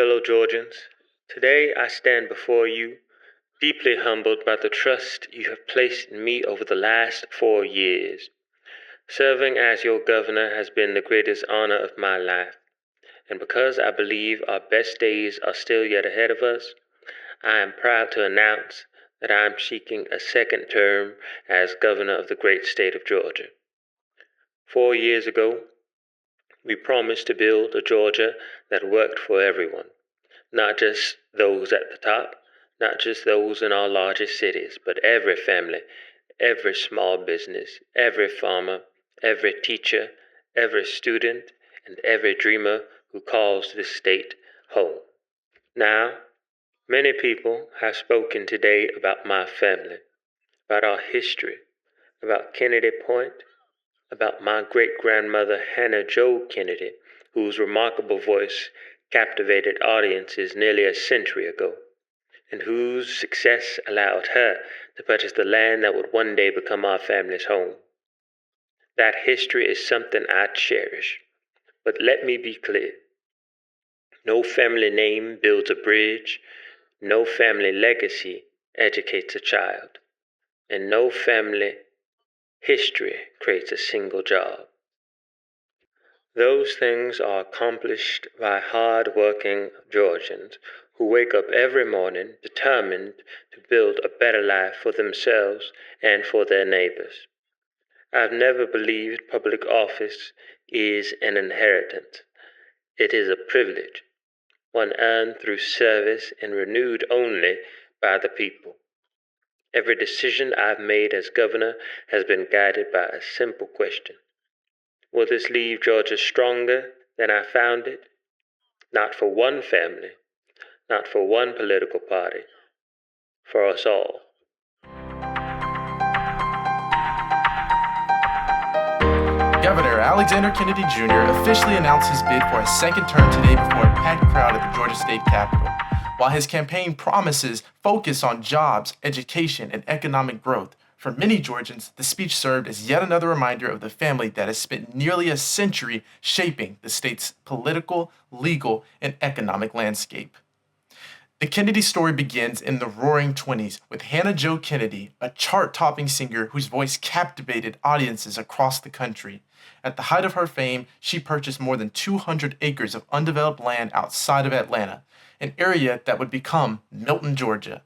Fellow Georgians, today I stand before you, deeply humbled by the trust you have placed in me over the last 4 years. Serving as your governor has been the greatest honor of my life, and because I believe our best days are still yet ahead of us, I am proud to announce that I am seeking a second term as governor of the great state of Georgia. 4 years ago, we promised to build a Georgia that worked for everyone. Not just those at the top, not just those in our largest cities, but every family, every small business, every farmer, every teacher, every student, and every dreamer who calls this state home. Now, many people have spoken today about my family, about our history, about Kennedy Point, about my great-grandmother Hannah Jo Kennedy, whose remarkable voice captivated audiences nearly a century ago, and whose success allowed her to purchase the land that would one day become our family's home. That history is something I cherish, but let me be clear. No family name builds a bridge, no family legacy educates a child, and no family history creates a single job. Those things are accomplished by hard-working Georgians who wake up every morning determined to build a better life for themselves and for their neighbors. I've never believed public office is an inheritance. It is a privilege, one earned through service and renewed only by the people. Every decision I've made as governor has been guided by a simple question. Will this leave Georgia stronger than I found it? Not for one family, not for one political party, for us all. Governor Alexander Kennedy Jr. officially announced his bid for a second term today before a packed crowd at the Georgia State Capitol. While his campaign promises focus on jobs, education, and economic growth, for many Georgians, the speech served as yet another reminder of the family that has spent nearly a century shaping the state's political, legal, and economic landscape. The Kennedy story begins in the roaring 20s with Hannah Jo Kennedy, a chart-topping singer whose voice captivated audiences across the country. At the height of her fame, she purchased more than 200 acres of undeveloped land outside of Atlanta, an area that would become Milton, Georgia.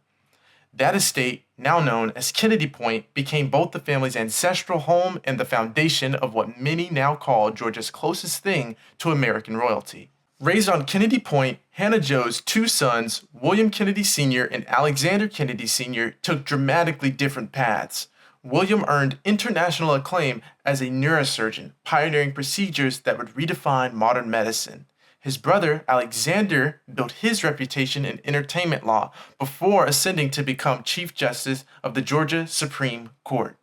That estate, now known as Kennedy Point, became both the family's ancestral home and the foundation of what many now call Georgia's closest thing to American royalty. Raised on Kennedy Point, Hannah Jo's two sons, William Kennedy Sr. and Alexander Kennedy Sr., took dramatically different paths. William earned international acclaim as a neurosurgeon, pioneering procedures that would redefine modern medicine. His brother, Alexander, built his reputation in entertainment law before ascending to become Chief Justice of the Georgia Supreme Court.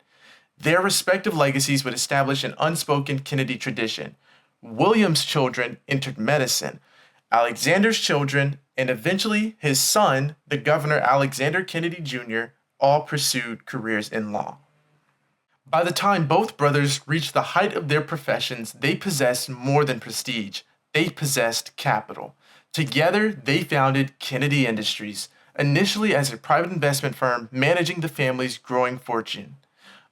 Their respective legacies would establish an unspoken Kennedy tradition. William's children entered medicine, Alexander's children, and eventually his son, the Governor Alexander Kennedy Jr., all pursued careers in law. By the time both brothers reached the height of their professions, they possessed more than prestige. They possessed capital. Together, they founded Kennedy Industries, initially as a private investment firm managing the family's growing fortune.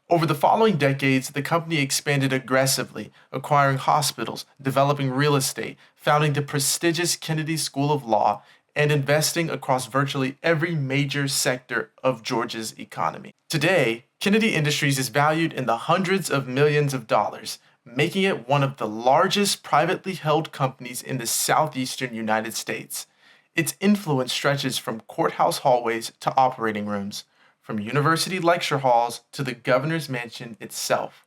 Over the following decades, the company expanded aggressively, acquiring hospitals, developing real estate, founding the prestigious Kennedy School of Law, and investing across virtually every major sector of Georgia's economy. Today, Kennedy Industries is valued in the hundreds of millions of dollars, making it one of the largest privately held companies in the southeastern United States. Its influence stretches from courthouse hallways to operating rooms, from university lecture halls to the governor's mansion itself.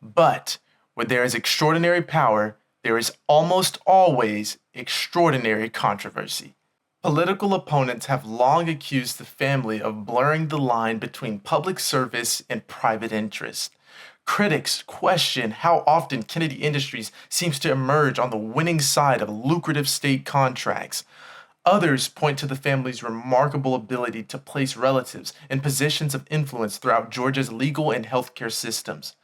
But where there is extraordinary power, there is almost always extraordinary controversy. Political opponents have long accused the family of blurring the line between public service and private interest. Critics question how often Kennedy Industries seems to emerge on the winning side of lucrative state contracts. Others point to the family's remarkable ability to place relatives in positions of influence throughout Georgia's legal and healthcare systems.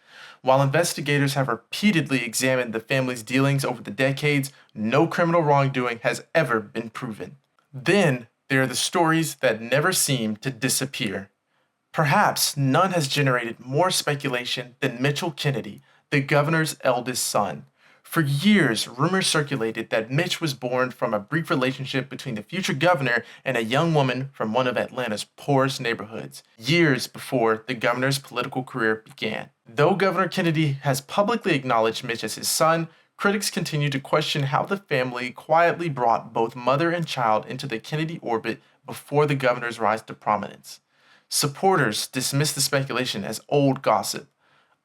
While investigators have repeatedly examined the family's dealings over the decades, no criminal wrongdoing has ever been proven. Then there are the stories that never seem to disappear. Perhaps none has generated more speculation than Mitchell Kennedy, the governor's eldest son. For years, rumors circulated that Mitch was born from a brief relationship between the future governor and a young woman from one of Atlanta's poorest neighborhoods, years before the governor's political career began. Though Governor Kennedy has publicly acknowledged Mitch as his son, critics continue to question how the family quietly brought both mother and child into the Kennedy orbit before the governor's rise to prominence. Supporters dismiss the speculation as old gossip.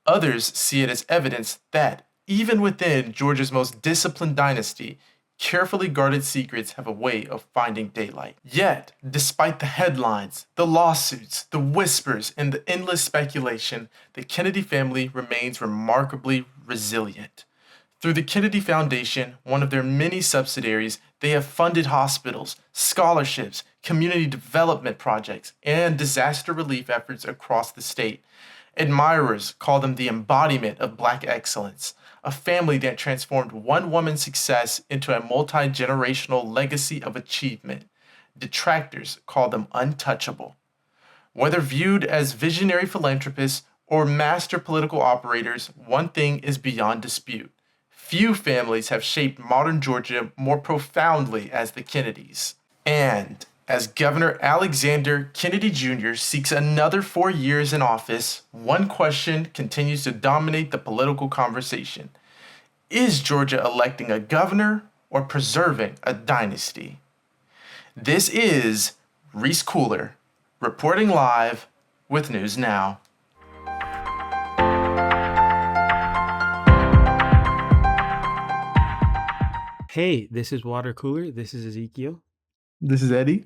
Others see it as evidence that, even within Georgia's most disciplined dynasty, carefully guarded secrets have a way of finding daylight. Yet, despite the headlines, the lawsuits, the whispers, and the endless speculation, the Kennedy family remains remarkably resilient. Through the Kennedy Foundation, one of their many subsidiaries, they have funded hospitals, scholarships, community development projects, and disaster relief efforts across the state. Admirers call them the embodiment of Black excellence, a family that transformed one woman's success into a multi generational legacy of achievement. Detractors call them untouchable. Whether viewed as visionary philanthropists or master political operators, one thing is beyond dispute. Few families have shaped modern Georgia more profoundly as the Kennedys. And as Governor Alexander Kennedy Jr. seeks another 4 years in office, one question continues to dominate the political conversation. Is Georgia electing a governor or preserving a dynasty? This is Reese Cooler, reporting live with News Now. Hey, this is Water Cooler. This is Ezekiel. This is Eddie.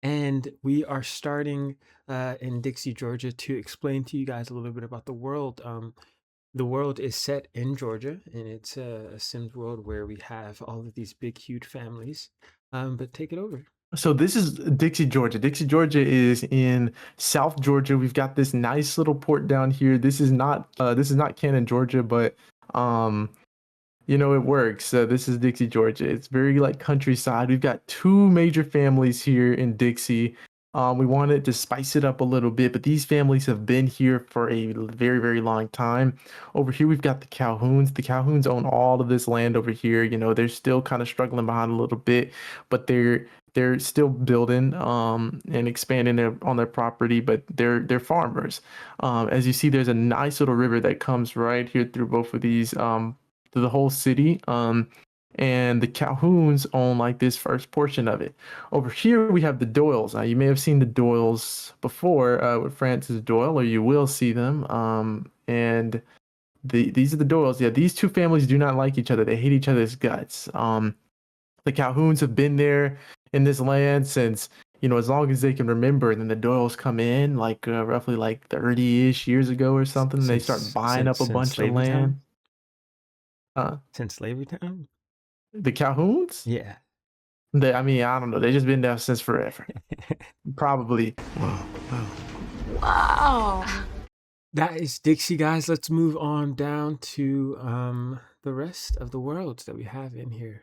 And we are starting in Dixie, Georgia to explain to you guys a little bit about the world. The world is set in Georgia, and it's a Sims world where we have all of these big, huge families. But take it over. So this is Dixie, Georgia. Dixie, Georgia is in South Georgia. We've got this nice little port down here. This is not Cannon, Georgia, but it works. This is Dixie, Georgia. It's very like countryside. We've got two major families here in Dixie. We wanted to spice it up a little bit, but these families have been here for a very, very long time. Over here, we've got the Calhouns. The Calhouns own all of this land over here. They're still kind of struggling behind a little bit, but they're still building and expanding on their property, but they're farmers. As you see, there's a nice little river that comes right here through both of these to the whole city. And the Calhouns own like this first portion of it. Over here we have the Doyles. You may have seen the Doyles before with Francis Doyle, or you will see them. And these are the Doyles. Yeah, these two families do not like each other. They hate each other's guts. The Calhouns have been there in this land since as long as they can remember. And then the Doyles come in like roughly like 30-ish years ago or something. And they start buying up a bunch of land. Since slavery time? The Calhouns? Yeah. I don't know. They've just been there since forever. Probably. Wow. That is Dixie, guys. Let's move on down to the rest of the worlds that we have in here.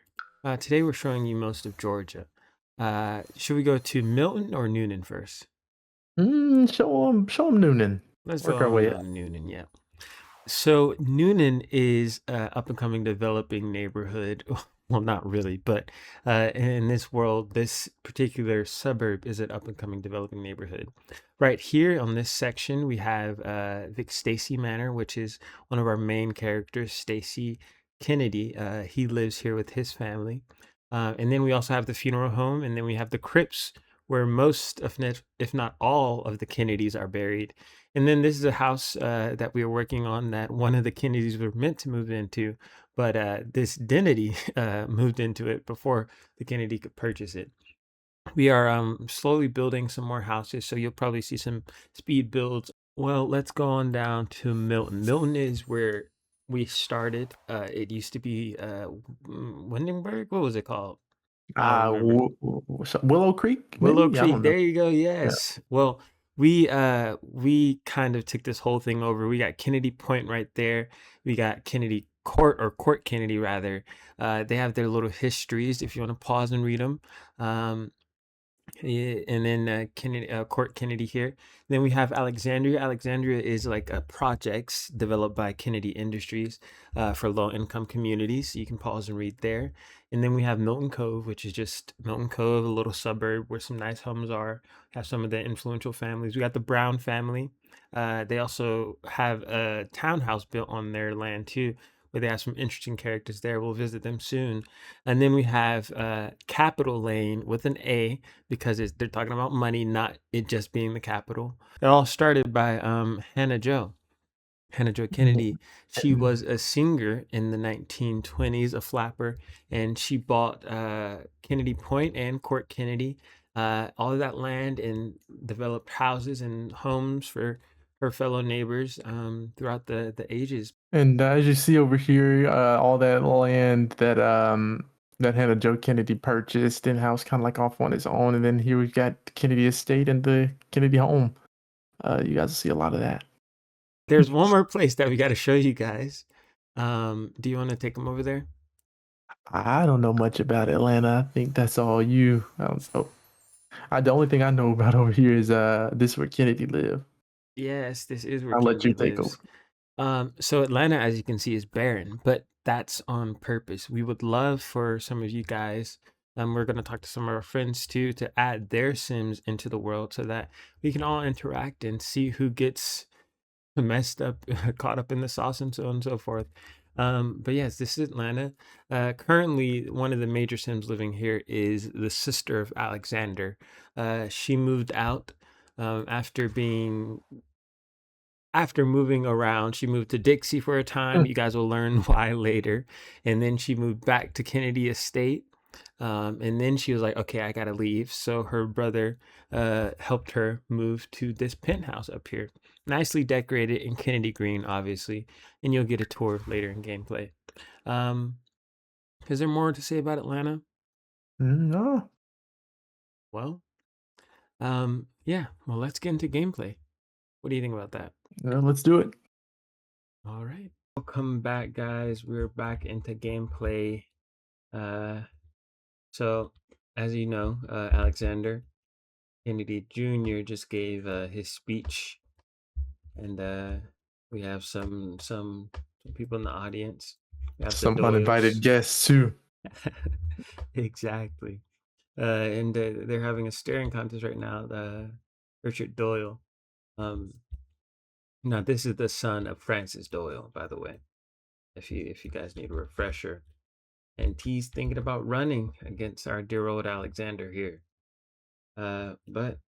Today we're showing you most of Georgia. Should we go to Milton or Noonan first? Show them Noonan. Let's work our way up. Noonan, yeah. So Noonan is an up-and-coming developing neighborhood. Well, not really, but in this world, this particular suburb is an up-and-coming developing neighborhood. Right here on this section, we have Vic Stacy Manor, which is one of our main characters, Stacy Kennedy. He lives here with his family. And then we also have the funeral home, and then we have the crypts, where most, if not all, of the Kennedys are buried. And then this is a house that we are working on that one of the Kennedys were meant to move into, but this Dennedy moved into it before the Kennedy could purchase it. We are slowly building some more houses, so you'll probably see some speed builds. Well, let's go on down to Milton. Milton is where we started. It used to be Windenburg. What was it called? Willow Creek? Willow Creek. There you go. Yes. Yeah. Well, We kind of took this whole thing over. We got Kennedy Point right there. We got Kennedy Court, or Court Kennedy rather. They have their little histories if you want to pause and read them. Yeah, and then Kennedy, Court Kennedy here. Then we have Alexandria. Alexandria is like a projects developed by Kennedy Industries for low-income communities. You can pause and read there. And then we have Milton Cove, which is just Milton Cove, a little suburb where some nice homes are. Have some of the influential families. We got the Brown family. They also have a townhouse built on their land too, where they have some interesting characters there. We'll visit them soon. And then we have Capital Lane with an A, because they're talking about money, not it just being the capital. It all started by Hannah Jo Kennedy. She was a singer in the 1920s, a flapper, and she bought Kennedy Point and Court Kennedy, all of that land, and developed houses and homes for her fellow neighbors throughout the ages. And as you see over here, all that land that Hannah Jo Kennedy purchased in house, kind of like off on its own, and then here we've got Kennedy Estate and the Kennedy home. You guys will see a lot of that. There's one more place that we got to show you guys. Do you want to take them over there? I don't know much about Atlanta. I think that's all you. I don't know. The only thing I know about over here is this is where Kennedy lived. Yes, this is where I'll let Kennedy you take lives. over. So Atlanta, as you can see, is barren, but that's on purpose. We would love for some of you guys, we're going to talk to some of our friends too, to add their Sims into the world so that we can all interact and see who gets messed up, caught up in the sauce, and so on and so forth. But yes, this is Atlanta. Currently, one of the major Sims living here is the sister of Alexander. She moved out after moving around. She moved to Dixie for a time. You guys will learn why later. And then she moved back to Kennedy Estate. And then she was like, okay, I gotta leave. So her brother helped her move to this penthouse up here. Nicely decorated in Kennedy green, obviously. And you'll get a tour later in gameplay. Is there more to say about Atlanta? No. Well, yeah. Well, let's get into gameplay. What do you think about that? Let's do it. All right. Welcome back, guys. We're back into gameplay. So, as you know, Alexander Kennedy Jr. just gave his speech, and we have some people in the audience. We have Some uninvited guests too. Exactly. And they're having a staring contest right now. Richard Doyle. Now this is the son of Francis Doyle, by the way. If you guys need a refresher. And he's thinking about running against our dear old Alexander here. But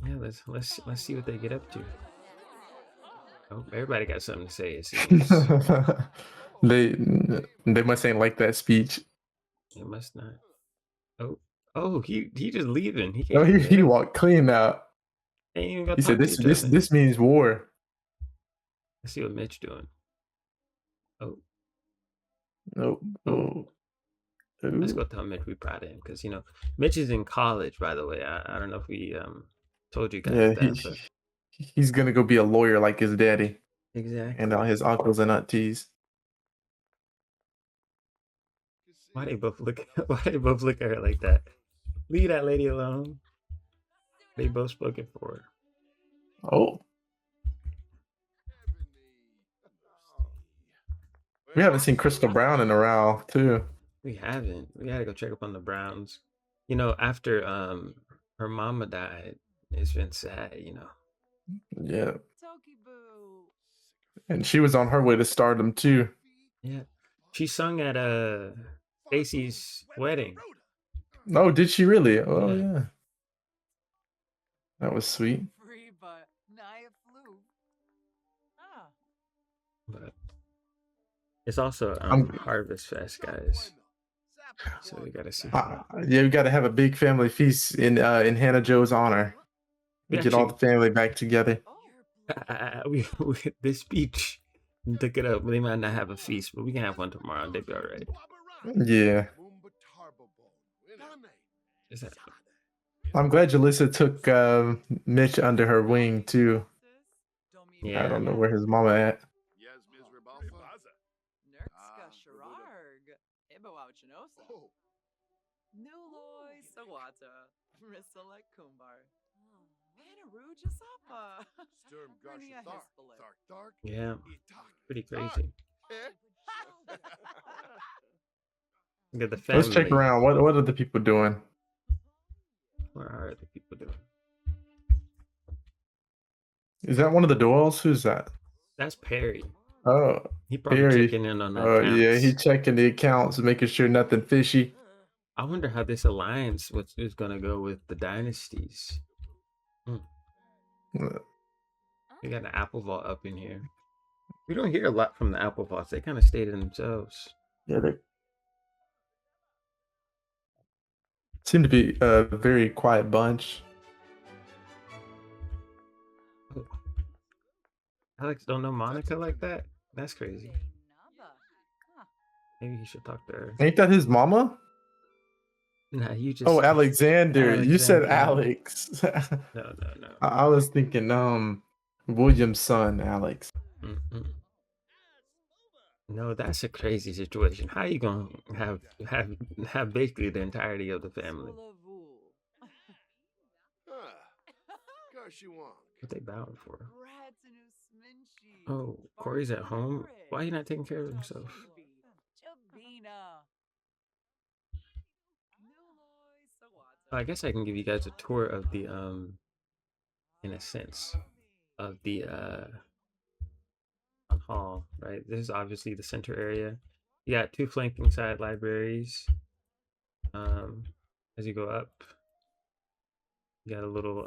yeah, let's see what they get up to. Oh, everybody got something to say, it seems. They must ain't like that speech. It must not. Oh, he just leaving. He No, can't. he walked clean out. Ain't even got He said talk to each other. this means war. Let's see what Mitch doing. Oh, Oh. let's go tell Mitch we proud of him, because Mitch is in college, by the way. I don't know if we told you guys that, but he's gonna go be a lawyer like his daddy. exactly. And all his uncles and aunties. Why they both look at her like that? Leave that lady alone. They both spoken for her. Oh. We haven't seen Crystal Brown in a while, too. We haven't. We gotta go check up on the Browns. After her mama died, it's been sad, Yeah. And she was on her way to stardom, too. Yeah. She sung at Stacy's wedding. Oh, did she really? Oh, yeah. That was sweet. But it's also Harvest Fest, guys. So we gotta see. Yeah, we gotta have a big family feast in Hannah Jo's honor. We get all the family back together. This speech took it up. They might not have a feast, but we can have one tomorrow. They'll be all right. Yeah. I'm glad Jalissa took Mitch under her wing too. I Yeah. don't know where his mama at. Yeah. Pretty crazy. Look at the Let's check family. around. What are the people doing? What are the people doing? Is that one of the Doyles? Who's that? That's Perry. Oh, He probably Barry. checking in on the Oh yeah, he accounts. checking the accounts, making sure nothing fishy. I wonder how this alliance is gonna go with the dynasties. We got an apple vault up in here. We don't hear a lot from the apple vaults. They kind of stay to themselves. Yeah, they seem to be a very quiet bunch. Oh. Alex don't know Monica like that? That's crazy. Maybe he should talk to her. Ain't that his mama? Nah, you just. Oh, Alexander. You said Alexander. Alex. No. I was thinking William's son, Alex. Mm-mm. No, that's a crazy situation. How you gonna have basically the entirety of the family? What they bowing for? Oh, Corey's at home. Why you not taking care of himself? I guess I can give you guys a tour of the in a sense, of the hall. Right, this is obviously the center area. You got two flanking side libraries. As you go up, you got a little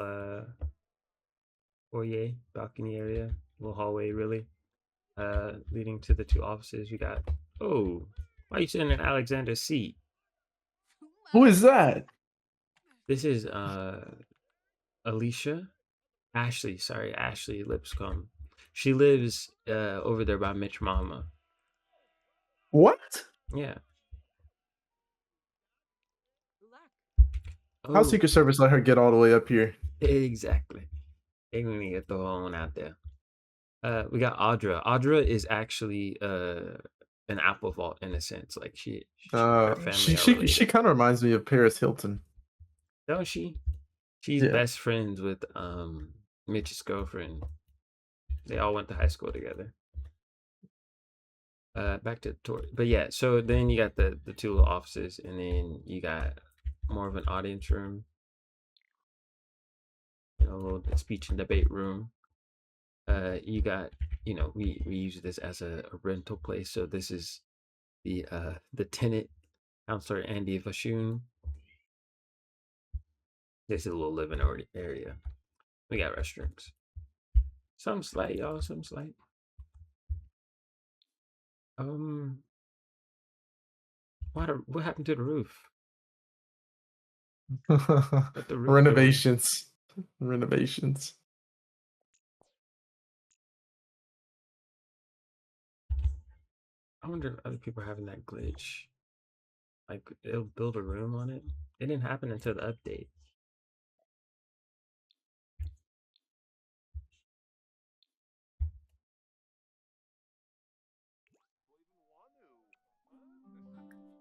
foyer, balcony area, little hallway, really, leading to the two offices. You got. Oh, why are you sitting in Alexander's seat? Who is that? This is Alicia. Ashley Lipscomb. She lives over there by Mitch Mama. What? Yeah. How Secret Service let her get all the way up here? Exactly. They need to get the whole one out there. We got Audra. Audra is actually an apple vault in a sense. Like her family she kind of reminds me of Paris Hilton. Don't she? She's best friends with Mitch's girlfriend. They all went to high school together. Back to the tour. But yeah, so then you got the two little offices, and then you got more of an audience room. A little speech and debate room. You got, we use this as a rental place. So this is the tenant, Counselor Andy Vashun. This is a little living area. We got restrooms. Some slight, y'all. Some slight. What happened to the roof? The roof Renovations. I wonder if other people are having that glitch. Like, it'll build a room on it. It didn't happen until the update.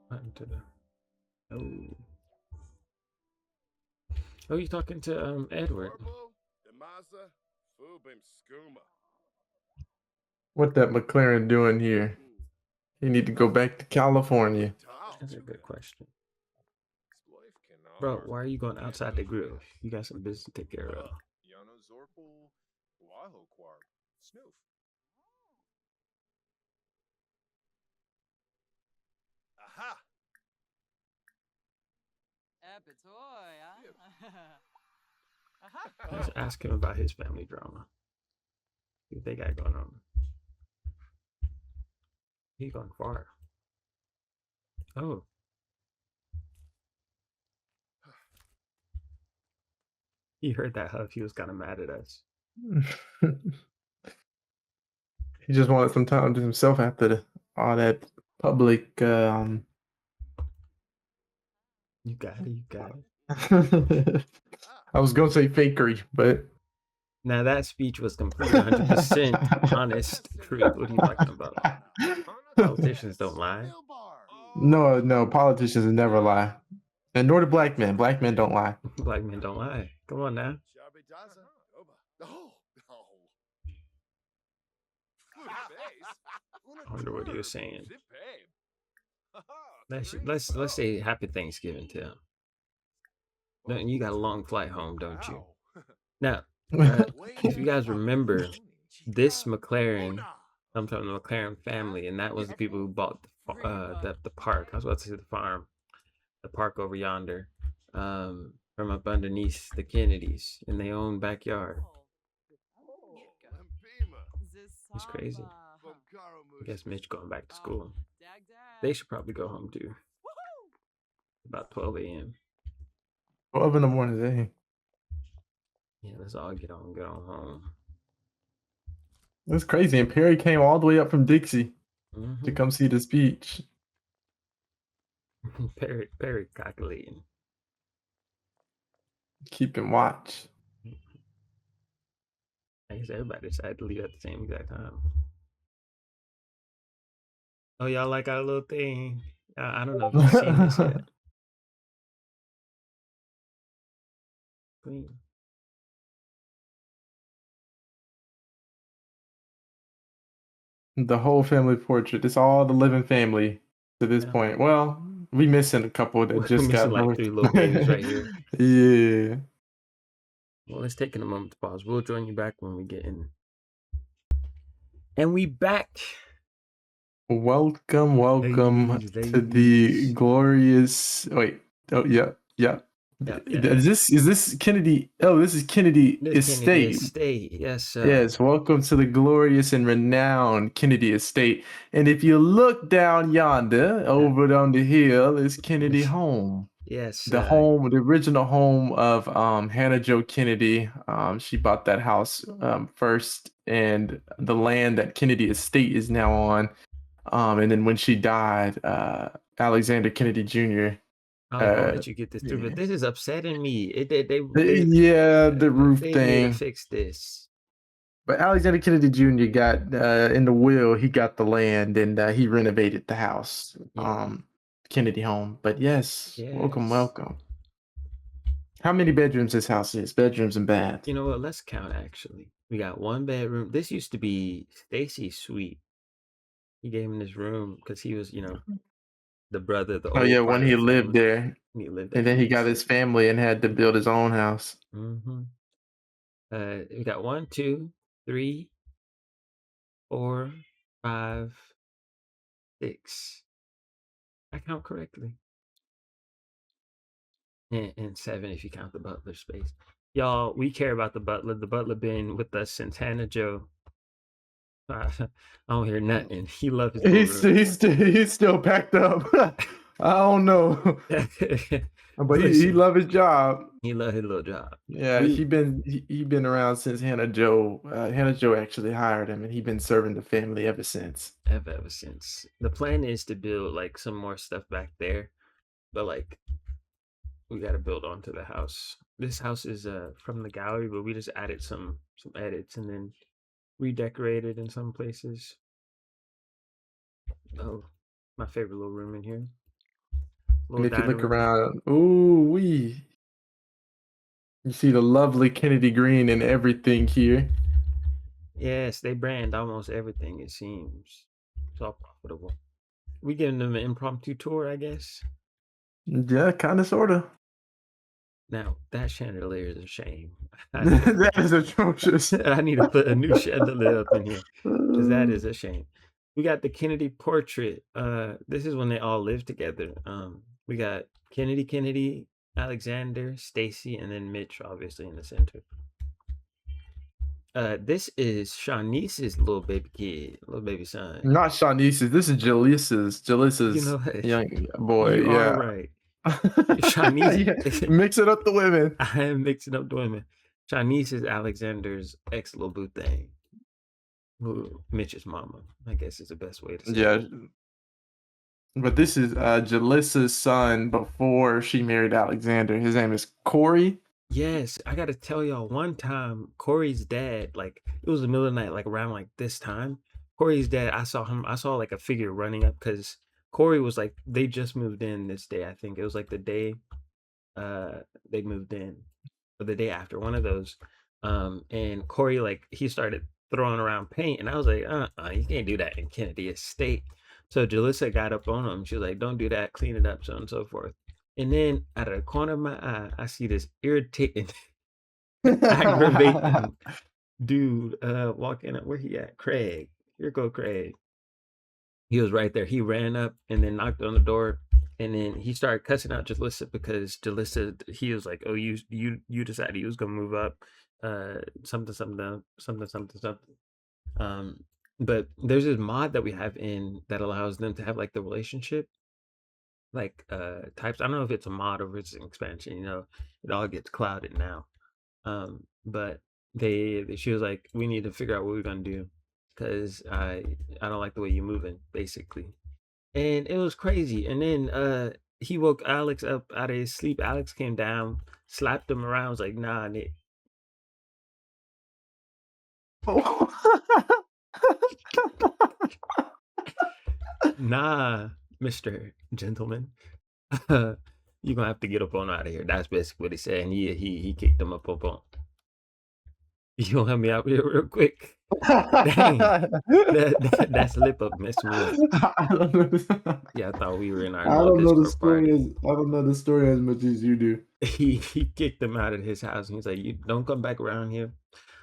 What happened to the... Oh, you talking to Edward? What that McLaren doing here? You need to go back to California. That's a good question. Bro, why are you going outside the grill? You got some business to take care of. Let's ask him about his family drama. See what they got going on. He's going far. Oh. He heard that huff. He was kind of mad at us. He just wanted some time to himself after all that public. You got it. I was gonna say fakery, but Now that speech was completely 100% honest truth. What are you talking about? Politicians don't lie. no, politicians never lie, and nor do black men. Black men don't lie. Black men don't lie. Come on now. I wonder what he was saying. Let's say Happy Thanksgiving to him. No, you got a long flight home, don't you? Now, if you guys remember, this McLaren, I'm talking the McLaren family, and that was the people who bought the park. I was about to say the farm, the park over yonder, from up underneath the Kennedys in their own backyard. It's crazy. I guess Mitch going back to school. They should probably go home too. About 12 a.m. 12 in the morning, dang. Yeah, let's all get on home. That's crazy. And Perry came all the way up from Dixie to come see the speech. Perry calculating. Keeping watch. I guess everybody decided to leave at the same exact time. Oh, y'all like our little thing? I don't know if you've seen this yet. Clean. The whole family portrait. It's all the living family to this point. Well, we missing a couple that just got like 3 little babies right here. Yeah. Well, let's take a moment to pause. We'll join you back when we get in. And we back. Welcome to the glorious. Wait. Oh yeah. Is this Kennedy? Oh, this is Kennedy Estate. Yes, sir. Yes, welcome to the glorious and renowned Kennedy Estate. And if you look down yonder, over on the hill, is Kennedy home. Yes, the original home of Hannah Jo Kennedy. She bought that house first, and the land that Kennedy Estate is now on. And then when she died, Alexander Kennedy Jr. I'll let you get this through, but this is upsetting me. The roof they thing. Need to fix this. But Alexander Kennedy Jr. got in the will. He got the land, and he renovated the house, Kennedy home. But yes, welcome. How many bedrooms this house is? Bedrooms and baths. You know what? Let's count. Actually, we got 1 bedroom. This used to be Stacy's suite. He gave him this room because he was, the brother. When he lived there. And then he got his family and had to build his own house. We got 1, 2, 3, 4, 5, 6. I count correctly. And 7 if you count the butler space. Y'all, we care about the butler. The butler been with us since Hannah Jo. I don't hear nothing. He loves his he's still packed up. I don't know. But he love his job. He love his little job. Yeah, he been around since Hannah Jo. Hannah Jo actually hired him, and he been serving the family ever since. Ever since. The plan is to build like some more stuff back there, but like we got to build onto the house. This house is from the gallery, but we just added some edits and then redecorated in some places. Oh, my favorite little room in here. And if you look around, you see the lovely Kennedy green and everything here. Yes, they brand almost everything, it seems. It's all profitable. We giving them an impromptu tour, I guess? Yeah, kind of, sort of. Now, that chandelier is a shame. That is atrocious. I need to put a new chandelier up in here, because that is a shame. We got the Kennedy portrait. This is when they all lived together. We got Kennedy, Alexander, Stacy, and then Mitch, obviously, in the center. This is Shanice's little baby son. Not Shanice's. This is Jalissa's young boy. You are right. Shanice, mix it up the women. I am mixing up the women. Shanice is Alexander's ex little boo thing. Mitch's mama, I guess, is the best way to say it. But this is Jalissa's son before she married Alexander. His name is Corey. Yes, I gotta tell y'all, one time Corey's dad, like it was the middle of the night, like around like this time. Corey's dad, I saw like a figure running up because Corey was like they just moved in this day, I think. It was like the day uh they moved in, or the day after, one of those. And Corey, like, he started throwing around paint, and I was like, you can't do that in Kennedy Estate. So Jalissa got up on him. She was like, don't do that, clean it up, so on and so forth. And then out of the corner of my eye, I see this irritating, aggravating dude walking up. Where he at? Craig. Here go Craig. He was right there. He ran up and then knocked on the door, and then he started cussing out Jalissa because Jalissa, he was like, "Oh, you decided you was gonna move up, something something something something something." Um, but there's this mod that we have in that allows them to have like the relationship like types. I don't know if it's a mod or if it's an expansion. You know, it all gets clouded now. But she was like, we need to figure out what we're gonna do because I don't like the way you're moving, basically. And it was crazy. And then he woke Alex up out of his sleep. Alex came down, slapped him around, was like, nah, Nick. Nah, Mr. Gentleman. You're gonna have to get up on out of here. That's basically what he said. And he kicked him up on. You gonna help me out here real quick? Dang. That's lip up messed me up. I don't know. Yeah, I thought we were in our I little don't know the Discord story party. as I don't know the story as much as you do. He kicked him out of his house and he's like, you don't come back around here.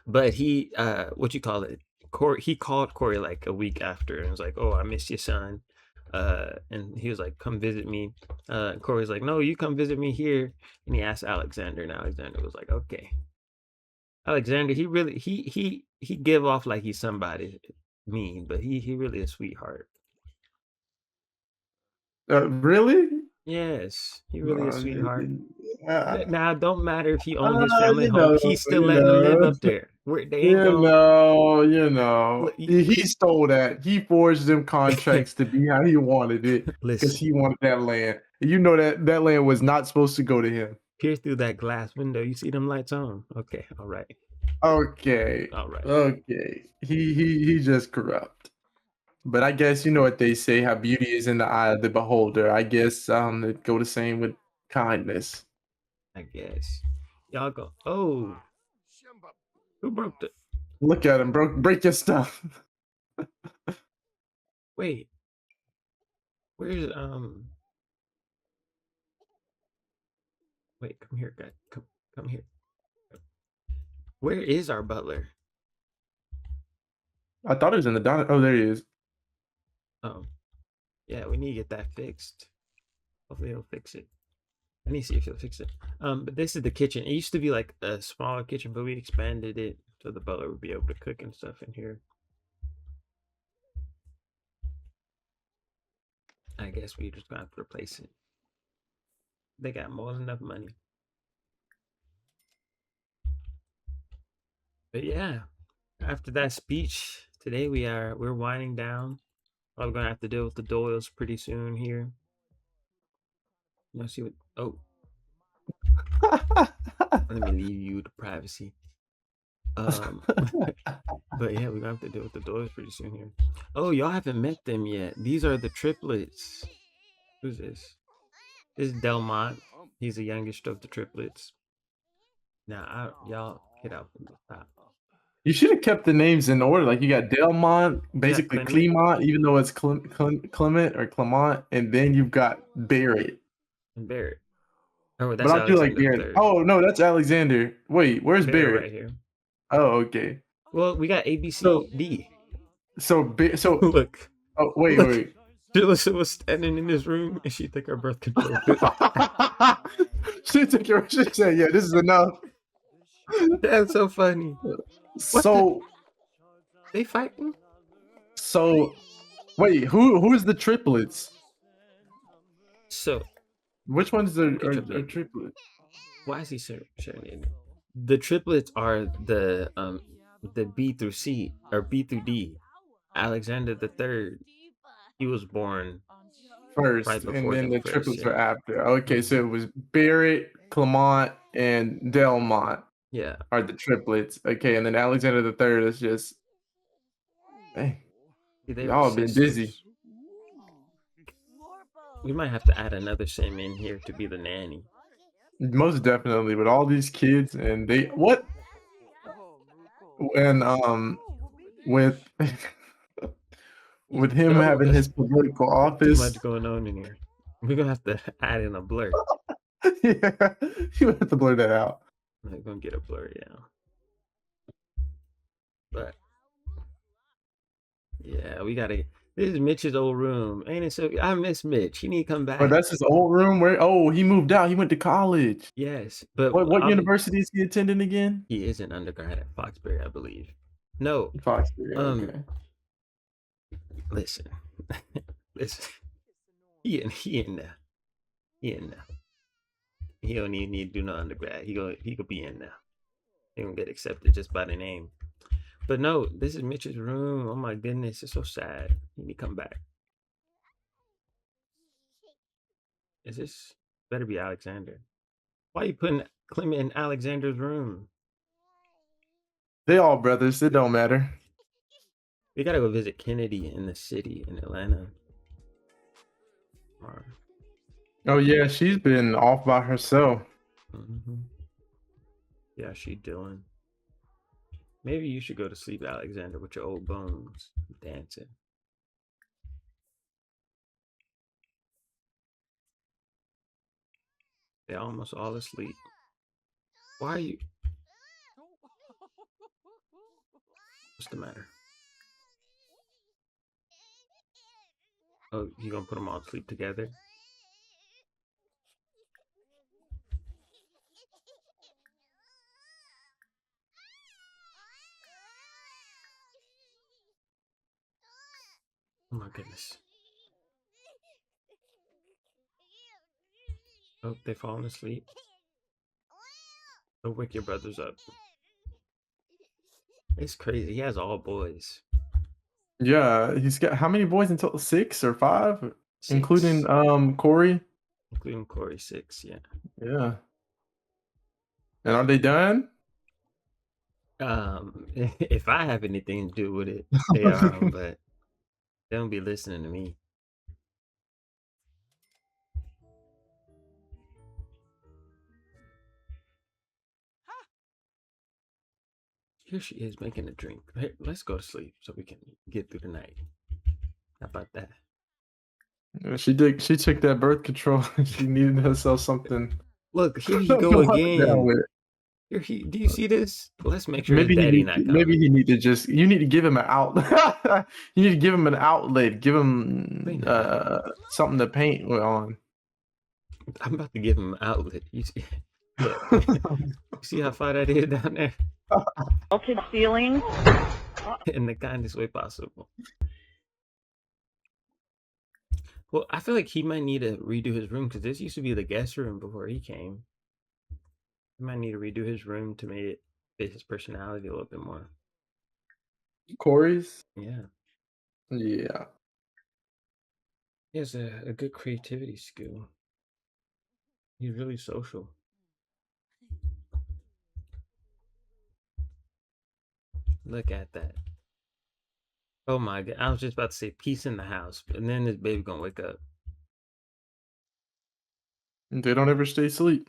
But he what you call it? Corey, he called Corey like a week after and was like, oh, I miss your son. And he was like, come visit me. And Corey's like, no, you come visit me here. And he asked Alexander, and Alexander was like, okay. Alexander, he really he give off like he's somebody mean, but he really a sweetheart. Really? Yes, he really a No, sweetheart. uh, Now, it don't matter if he owned his family you home. know, He's still you letting them live know, up there. Where they ain't you going. know, you know. Look, He stole that. He forged them contracts to be how he wanted it because listen, he wanted that land. You know that land was not supposed to go to him. peer through that glass window. You see them lights on? Okay, all right, Okay, all right. okay. He just corrupt. But I guess you know what they say, how beauty is in the eye of the beholder. I guess it go the same with kindness. I guess y'all go. Oh, who broke the? Look at him, bro. Break your stuff. Wait, where's Wait, come here, guy. Come here. Where is our butler? I thought it was in the diner. Oh, there he is. Oh, yeah, we need to get that fixed. Hopefully he'll fix it. I need to see if he'll fix it. But this is the kitchen. It used to be like a smaller kitchen, but we expanded it so the butler would be able to cook and stuff in here. I guess we just gonna have to replace it. They got more than enough money. But yeah, after that speech today, we're winding down. We're gonna have to deal with the Doyles pretty soon here. Let's see what. Oh, let me leave you to privacy. But yeah, we're gonna have to deal with the Doyles pretty soon here. Oh, y'all haven't met them yet. These are the triplets. Who's this? This is Delmont. He's the youngest of the triplets. Now, y'all get out from the top. You should have kept the names in order. Like you got Delmont, basically Clement? Clement, even though it's Clement or Clement, and then you've got Barrett. And Barrett. Oh, But that's I do like Alexander the Barrett. third. Oh no, that's Alexander. Wait, where's Barrett Barrett? right here. Oh, okay. Well, we got A, B, C, So D. so Look, oh wait, look. wait. Jalissa was standing in this room and she took her birth control pill. She took your she said, yeah, this is enough. That's so funny. So They fighting? so wait, who's the triplets? So, Which ones are triplet. triplets? Why is he sharing it? The triplets are the B through C or B through D. Alexander the Third. He was born first, right and before then them the first. triplets were Yeah. after. Okay, so Mhm. it was Barrett, Clement, and Delmont Yeah. are the triplets. Okay, and then Alexander the Third is just, hey, They were y'all been busy. sisters. We might have to add another sim in here to be the nanny. Most definitely, with all these kids, and they what? And with with him So having his political too office, much going on in here. We're gonna have to add in a blur. yeah, you have to blur that out. I'm gonna get a blur, yeah. But yeah, we gotta. This is Mitch's old room, ain't it? So I miss Mitch. He need to come Or back. that's his old room. Where? Oh, he moved out. He went to college. Yes, but What university is he attending again? he is an undergrad at Foxbury, I believe. No, Foxbury. Okay. listen, listen. He in there. He in there. He don't even need to do no undergrad. He could be in there. He gonna get accepted just by the name. But no, this is Mitch's room. Oh my goodness, it's so sad. He need to come back. Is this better be Alexander? Why are you putting Clement in Alexander's room? They all brothers. It don't matter. We gotta go visit Kennedy in the city in Atlanta. Oh yeah, she's been off by herself. Yeah, she doing. Maybe you should go to sleep, Alexander, with your old bones dancing. They're almost all asleep. Why are you? What's the matter? Oh, you gonna put them all to sleep together? Oh my goodness. Oh, they falling asleep. Don't wake your brothers up. It's crazy. He has all boys. Yeah, he's got how many boys until 6 or 5, 6. including Corey. Including Corey, 6. Yeah. Yeah. And are they done? If I have anything to do with it, they are, but they don't be listening to me. Here she is making a drink. Hey, let's go to sleep so we can get through the night. How about that? She took that birth control. She needed herself something. Look, here he go again. Here do you see this? Let's make sure Daddy not coming. Maybe he need to just. You need to give him an outlet. You need to give him an outlet. Give him something to paint on. I'm about to give him an outlet. You see, look, you see how far that is down there? Melted ceiling. In the kindest way possible. Well, I feel like he might need to redo his room because this used to be the guest room before he came. He might need to redo his room to make it fit his personality a little bit more. Corey's? Yeah. Yeah. He has a good creativity skill. He's really social. Look at that. Oh my God. I was just about to say peace in the house, and then this baby gonna wake up. They don't ever stay asleep.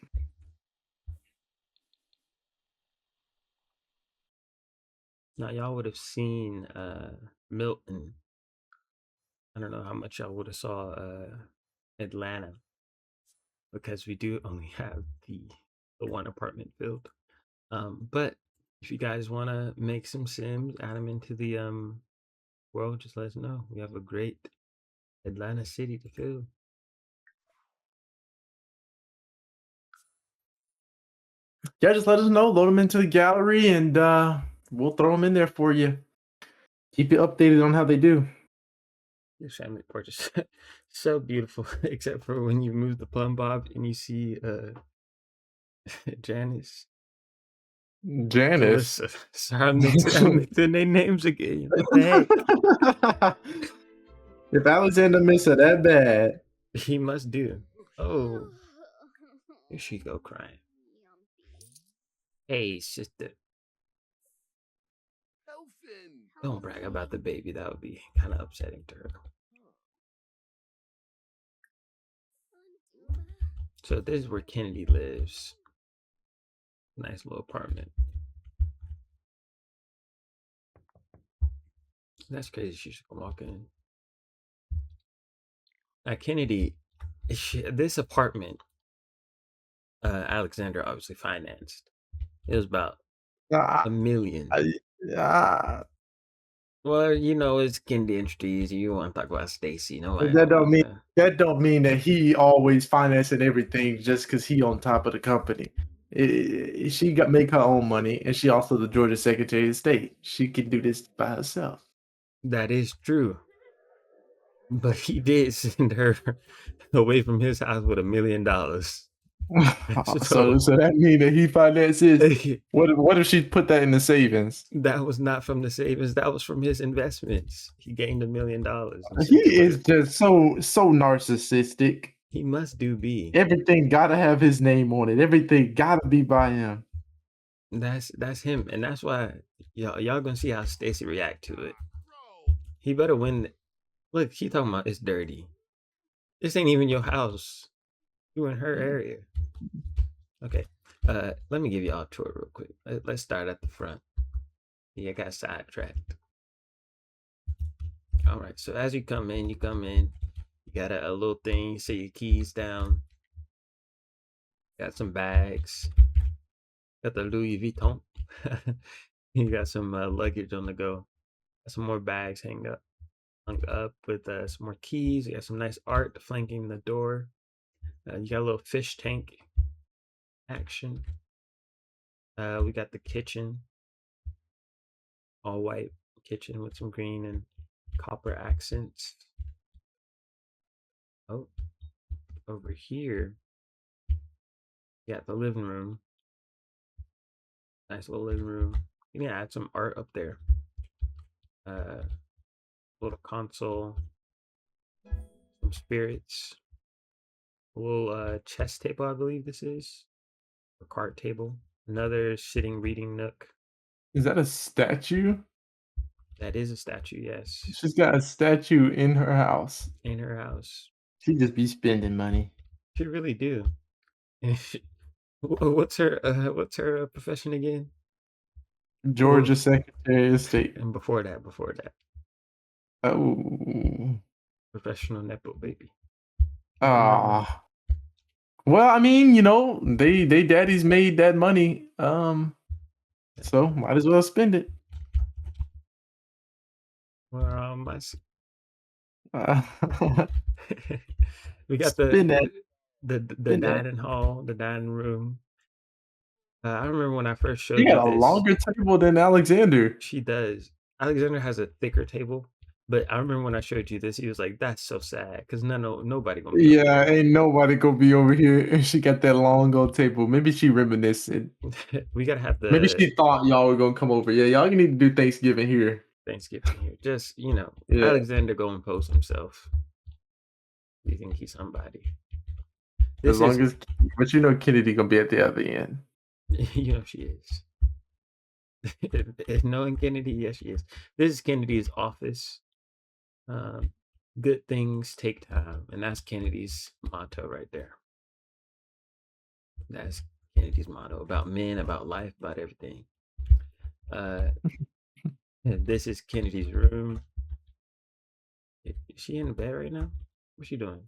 Now y'all would have seen Milton. I don't know how much y'all would have saw Atlanta, because we do only have the one apartment built. But if you guys want to make some sims, add them into the world, just let us know. We have a great Atlanta city to fill. Yeah, just let us know. Load them into the gallery, and we'll throw them in there for you. Keep you updated on how they do. This family portrait is so beautiful, except for when you move the plumb bob and you see Janice. Sorry, I'm mixing their names again. What the heck? If Alexander missed it that bad. He must do. Oh, here she go crying. Hey, sister. Don't brag about the baby. That would be kind of upsetting to her. So this is where Kennedy lives. Nice little apartment. That's crazy. She should walk in. Now Kennedy, this apartment, Alexander obviously financed. It was about Ah, $1 million. ah, Well, you know, it's Kennedy Industries. You want to talk about Stacy? Nobody that don't want mean to. that don't mean that he always financing everything just because he on top of the company. She got make her own money, and she also the Georgia Secretary of State. She can do this by herself. That is true. But he did send her away from his house with $1 million. So that mean that he finances. What if she put that in the savings? That was not from the savings. That was from his investments. He gained $1 million. He is just so narcissistic. He must do be. Everything gotta have his name on it. Everything gotta be by him. That's him, and that's why y'all gonna see how Stacy react to it. He better win. Look, he talking about it's dirty. This ain't even your house. You in her area. Okay. Let me give y'all a tour real quick. Let's start at the front. Yeah, I got sidetracked. All right. So as you come in, you got a little thing. You set your keys down. Got some bags. Got the Louis Vuitton. You got some luggage on the go. Got some more bags hung up with some more keys. You got some nice art flanking the door. You got a little fish tank action. We got the kitchen, all white kitchen with some green and copper accents. Oh, over here, you got the living room. Nice little living room. You can add some art up there. Little console, some spirits, a little chess table, I believe this is, a card table. Another sitting reading nook. Is that a statue? That is a statue, yes. She's got a statue in her house. In her house. She just be spending money. She really do. What's her profession again? Georgia Secretary of State. And before that. Oh. Professional nepo baby. Ah. Well, I mean, you know, they daddies made that money. So might as well spend it. Well, Uh, we got Spin that. the dining hall, the dining room. I remember when I first showed She you got a this. longer table than Alexander. She does. Alexander has a thicker table, but I remember when I showed you this, he was like, "That's so sad," because nobody gonna be over Yeah, ain't nobody gonna be over here. And she got that long old table. Maybe she reminiscing. here. We gotta have the Maybe she thought y'all were gonna come over. Yeah, y'all need to do Thanksgiving here. Thanksgiving here. Just Yeah. Alexander go impose himself. You think he's somebody? As long as, but you know, Kennedy gonna be at the other end. You know she is. Knowing Kennedy, yes, she is. This is Kennedy's office. Good things take time, and that's Kennedy's motto right there. That's Kennedy's motto about men, about life, about everything. This is Kennedy's room. Is she in bed right now? What's she doing?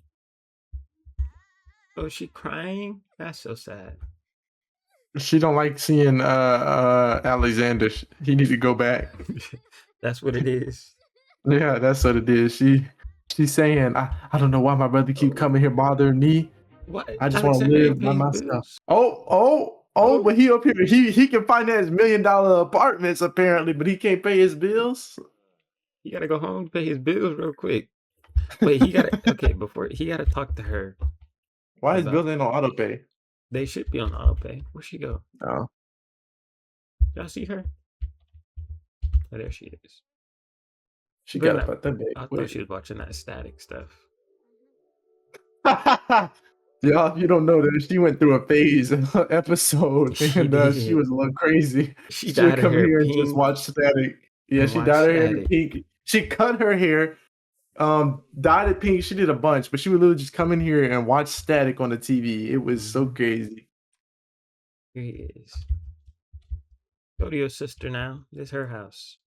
Oh, is she crying? That's so sad. She don't like seeing Alexander. He need to go back. That's what it is. Yeah, that's what it is. She's saying, I don't know why my brother keep coming here bothering me. What? I just want to live by myself. Oh, but he up here. He can finance $1 million apartments apparently, but he can't pay his bills. He gotta go home to pay his bills real quick. Wait, he gotta before he gotta talk to her. Why is bills ain't on auto pay? They should be on auto pay. Where'd she go? Oh. Y'all see her? Oh, there she is. She got up at the bed. I thought she was watching that static stuff. Y'all, if you don't know that, she went through a phase in her episode, She and she did. was a little crazy. She She would dyed her come hair here and just pink watch Static. Yeah, and she watch dyed her hair Static. pink. She cut her hair, dyed it pink. She did a bunch, but she would literally just come in here and watch Static on the TV. It was so crazy. Here he is. Go to your sister now. This is her house.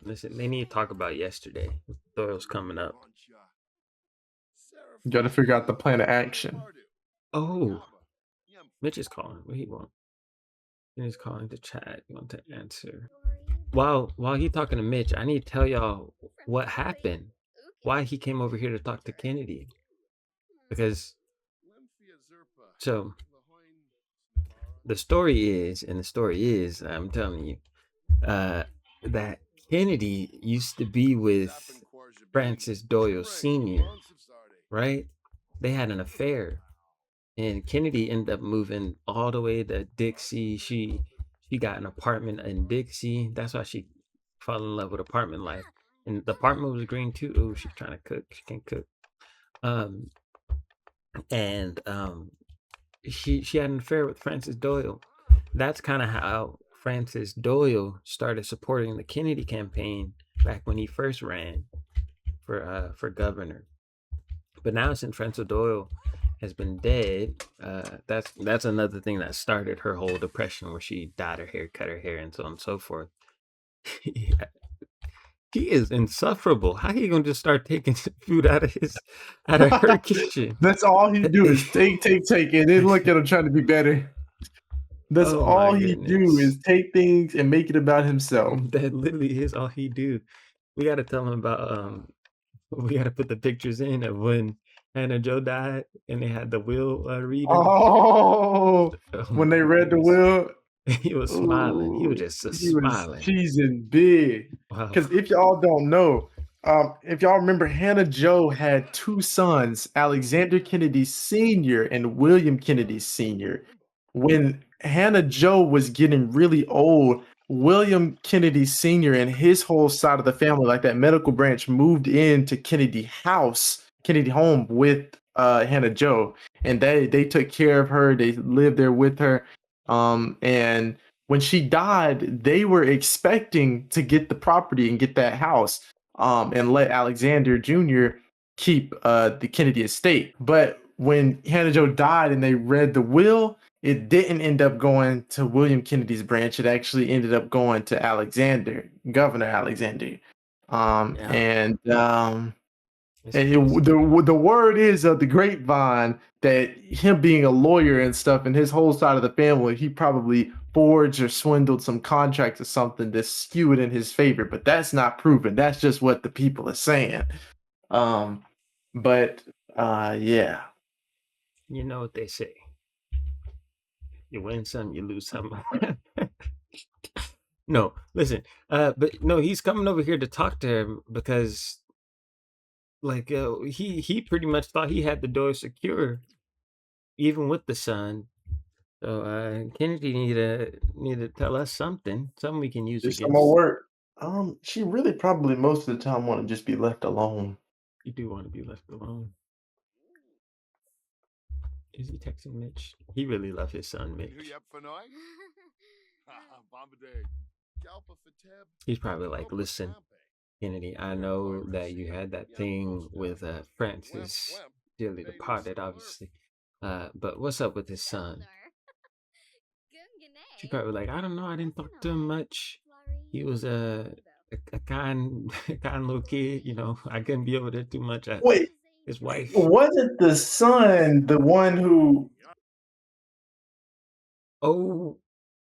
Listen, they need to talk about yesterday. Doyle's coming up. You got to figure out the plan of action. Oh, Mitch is calling. What he want? He's calling the chat. You want to answer? While he talking to Mitch, I need to tell y'all what happened. Why he came over here to talk to Kennedy. Because so the story is, I'm telling you, that Kennedy used to be with Francis Doyle Sr., right? They had an affair. And Kennedy ended up moving all the way to Dixie. She got an apartment in Dixie. That's why she fell in love with apartment life. And the apartment was green too. Oh, she's trying to cook. She can't cook. She had an affair with Francis Doyle. That's kind of how Francis Doyle started supporting the Kennedy campaign back when he first ran for governor. But now since Francis Doyle has been dead, that's another thing that started her whole depression, where she dyed her hair, cut her hair, and so on and so forth. He is insufferable. How he gonna just start taking food out of her kitchen? That's all he do is take, and then look at him trying to be better. That's all he do is take things and make it about himself. That literally is all he do. We got to tell him about we got to put the pictures in of when Hannah Joe died and they had the will reading. Oh, when they read the will, he was smiling. He was just smiling. He's cheesing big. Because if y'all don't know, if y'all remember, Hannah Joe had two sons, Alexander Kennedy Sr. and William Kennedy Sr. When Hannah Joe was getting really old, William Kennedy Sr. and his whole side of the family, like that medical branch, moved into Kennedy home with Hannah Joe, and they took care of her. They lived there with her. And when she died, they were expecting to get the property and get that house, and let Alexander Jr. keep the Kennedy estate. But when Hannah Joe died and they read the will, it didn't end up going to William Kennedy's branch. It actually ended up going to Governor Alexander. And the word is of the grapevine that him being a lawyer and stuff, and his whole side of the family, he probably forged or swindled some contract or something to skew it in his favor. But that's not proven. That's just what the people are saying. Yeah. You know what they say. You win some, you lose some. No, listen. But no, he's coming over here to talk to him because, like, he pretty much thought he had the door secure, even with the son. So Kennedy need to tell us something we can use against. Some more work. She really probably most of the time want to just be left alone. You do want to be left alone. Is he texting Mitch? He really loves his son, Mitch. He's probably like, listen, Kennedy, I know that you had that thing with Francis, dearly departed, obviously. But what's up with his son? She's probably like, I don't know. I didn't talk to him much. He was a kind little kid. You know, I couldn't be over there too much. Wait. His wife. Wasn't the son the one who? Oh,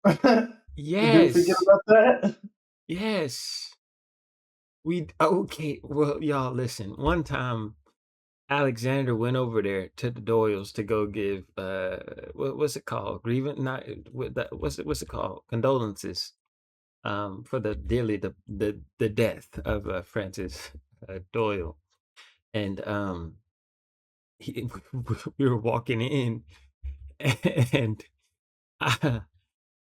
Did yes. you forget about that? Yes. Okay. Well, y'all listen. One time, Alexander went over there to the Doyles to go give what's it called? Grievance? Not what's it called? Condolences. For the death of Francis Doyle. And we were walking in, and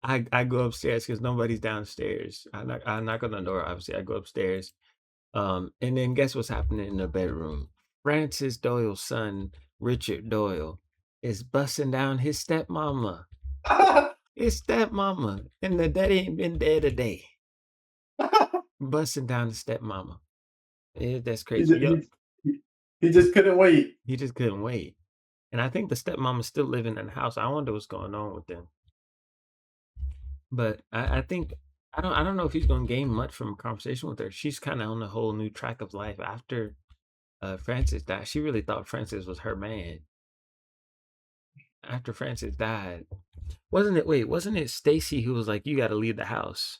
I go upstairs because nobody's downstairs. I knock on the door. Obviously, I go upstairs. And then guess what's happening in the bedroom? Francis Doyle's son, Richard Doyle, is busting down his stepmama. His stepmama, and the daddy ain't been dead a day. Busting down the stepmama. That's He, crazy. Yo, he just couldn't wait. he just couldn't wait. And I think the stepmama's still living in the house. I wonder what's going on with them. But I think I don't know if he's gonna gain much from a conversation with her. She's kind of on a whole new track of life after Francis died. She really thought Francis was her man. After Francis died, wasn't it Stacy who was like, "You got to leave the house"?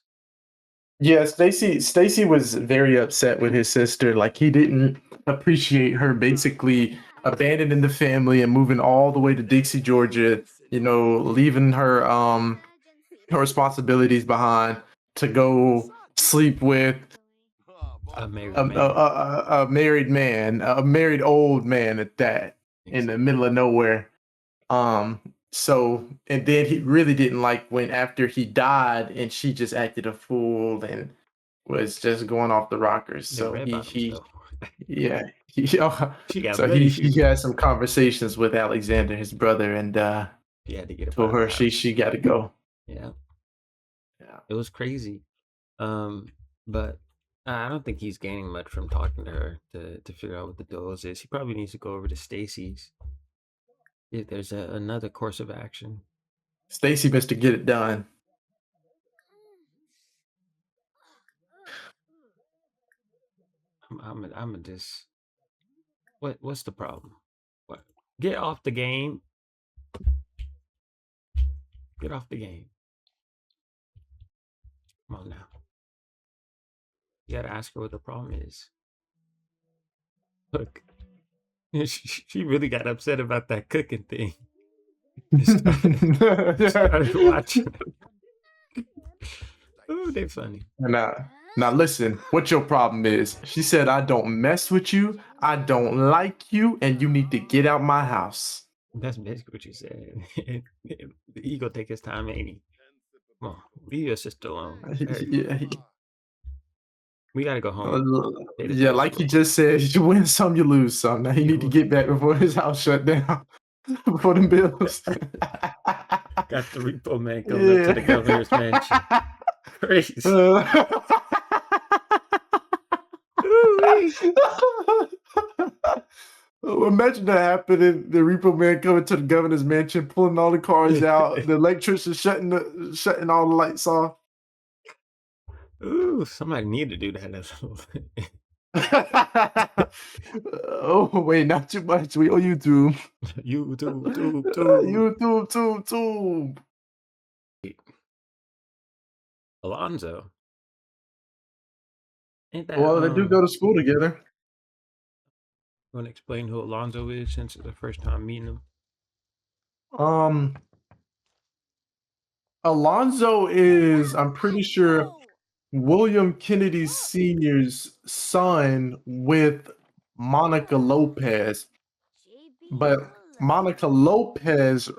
Yeah, Stacy was very upset with his sister. Like he didn't appreciate her basically abandoning the family and moving all the way to Dixie, Georgia, leaving her responsibilities behind to go sleep with A married a, man. a married man, a married old man at that, in the middle of nowhere. So, and then he really didn't like when after he died and she just acted a fool and was just going off the rockers. The So red bottoms, though. yeah, She got so bloody he shoes. had some conversations with Alexander, his brother, and He had to get up out told of the her house. she got to go. Yeah, Yeah. it was crazy. But I don't think he's gaining much from talking to her to figure out what the Doyle's is. He probably needs to go over to Stacy's if there's another course of action. Stacy must to get it done. I'm just what's the problem? What? Get off the game. Get off the game. Come on now. You gotta ask her what the problem is. Look, she really got upset about that cooking thing. Started watching. Oh, they're funny. Now listen, what your problem is? She said, I don't mess with you, I don't like you, and you need to get out my house. That's basically what she said. The ego take his time, ain't he? Come on, leave your sister alone. Yeah, We gotta go home. yeah, like he just said, you win some, you lose some. Now he need to get back before his house shut down. Before the bills. Got the repo man coming up to the governor's mansion. Crazy. Imagine that happening. The repo man coming to the governor's mansion, pulling all the cars out, the electrician shutting all the lights off. Ooh, somebody need to do that. Oh wait, not too much. We owe YouTube. YouTube. Alonzo. Ain't that, Well, they do go to school together. Want to explain who Alonzo is since it's the first time meeting him? Alonzo is, I'm pretty sure, William Kennedy Sr.'s son with Monica Lopez. But Monica Lopez